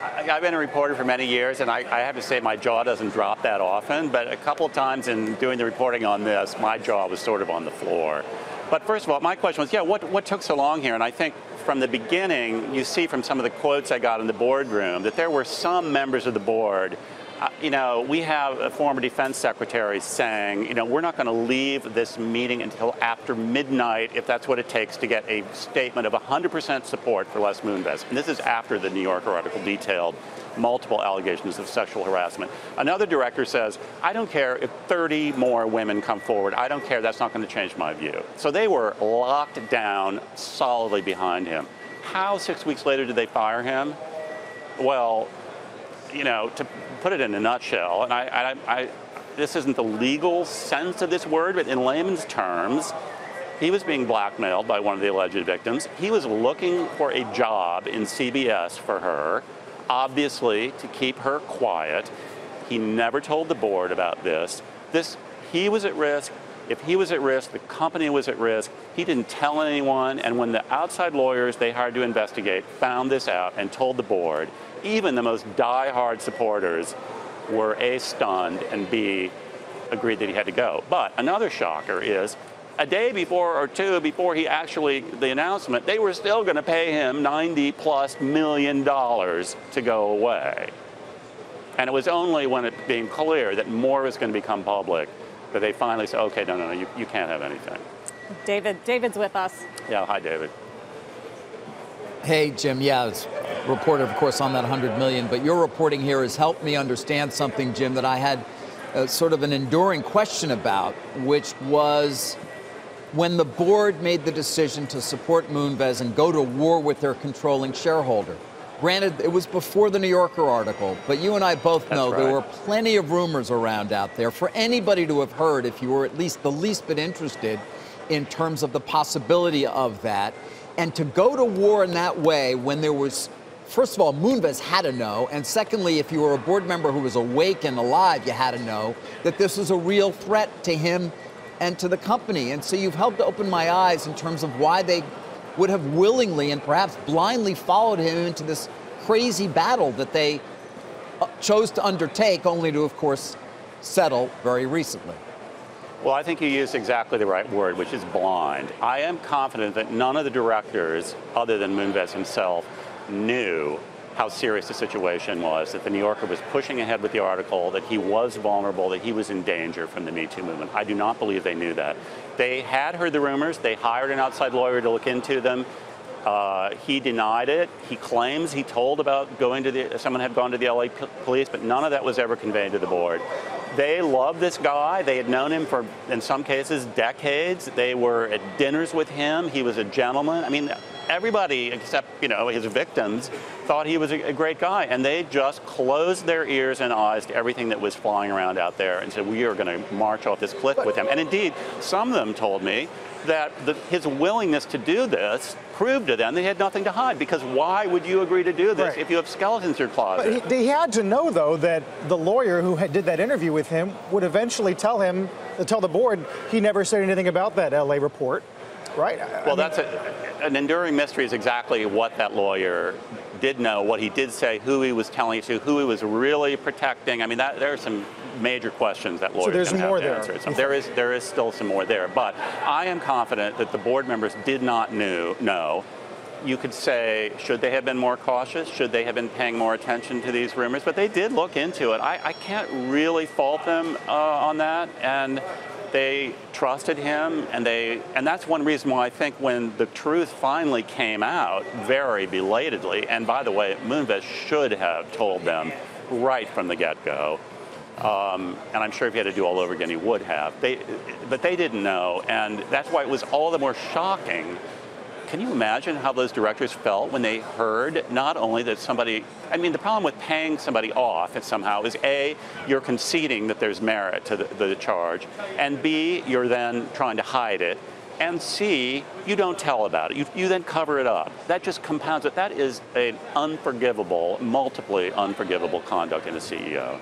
I've been a reporter for many years, and I have to say my jaw doesn't drop that often, but a couple of times in doing the reporting on this, my jaw was sort of on the floor. But first of all, my question was, what took so long here? And I think from the beginning, you see from some of the quotes I got in the boardroom that there were some members of the board. We have a former defense secretary saying, we're not going to leave this meeting until after midnight if that's what it takes to get a statement of 100% support for Les Moonves. And this is after the New Yorker article detailed multiple allegations of sexual harassment. Another director says, I don't care if 30 more women come forward. I don't care. That's not going to change my view. So they were locked down solidly behind him. How 6 weeks later did they fire him? Well, to put it in a nutshell, and this isn't the legal sense of this word, but in layman's terms, he was being blackmailed by one of the alleged victims. He was looking for a job in CBS for her, obviously to keep her quiet. He never told the board about this. He was at risk. If he was at risk, the company was at risk. He didn't tell anyone, and when the outside lawyers they hired to investigate found this out and told the board, even the most die-hard supporters were A, stunned, and B, agreed that he had to go. But another shocker is, a day before or two before the announcement, they were still going to pay him $90+ million to go away. And it was only when it became clear that more was going to become public that they finally said, okay, no, you can't have anything. David's with us. Yeah, hi, David. Hey, Jim. Yeah, it's reporter, of course, on that $100 million. But your reporting here has helped me understand something, Jim, that I had sort of an enduring question about, which was when the board made the decision to support Moonves and go to war with their controlling shareholder. Granted, it was before the New Yorker article, but you and I both know there were plenty of rumors around out there for anybody to have heard if you were at least the least bit interested in terms of the possibility of that. And to go to war in that way when there was, first of all, Moonves had to know, and secondly, if you were a board member who was awake and alive, you had to know that this was a real threat to him and to the company. And so you've helped to open my eyes in terms of why they would have willingly and perhaps blindly followed him into this crazy battle that they chose to undertake, only to, of course, settle very recently. Well, I think you used exactly the right word, which is blind. I am confident that none of the directors, other than Moonves himself, knew how serious the situation was, that the New Yorker was pushing ahead with the article, that he was vulnerable, that he was in danger from the Me Too movement. I do not believe they knew that. They had heard the rumors. They hired an outside lawyer to look into them. He denied it. He claims he told about someone had gone to the LA police, but none of that was ever conveyed to the board. They loved this guy. They had known him for, in some cases, decades. They were at dinners with him. He was a gentleman. I mean, everybody except, his victims thought he was a great guy. And they just closed their ears and eyes to everything that was flying around out there and said, we are going to march off this cliff with him. And indeed, some of them told me that his willingness to do this proved to them they had nothing to hide, because why would you agree to do this if you have skeletons in your closet? But he had to know, though, that the lawyer who did that interview with him would eventually tell the board he never said anything about that LA report, right? Well, that's an enduring mystery, is exactly what that lawyer did know, what he did say, who he was telling it to, who he was really protecting. I mean, there are some major questions that lawyers can have to answer. So there is still some more there, but I am confident that the board members did not know. You could say, should they have been more cautious? Should they have been paying more attention to these rumors? But they did look into it. I can't really fault them on that, and they trusted him, and that's one reason why I think when the truth finally came out, very belatedly, and by the way, Moonves should have told them right from the get-go, and I'm sure if he had to do all over again, he would have. But they didn't know, and that's why it was all the more shocking. Can you imagine how those directors felt when they heard not only that somebody, the problem with paying somebody off somehow is A, you're conceding that there's merit to the charge, and B, you're then trying to hide it, and C, you don't tell about it. You then cover it up. That just compounds it. That is an unforgivable, multiply unforgivable conduct in a CEO.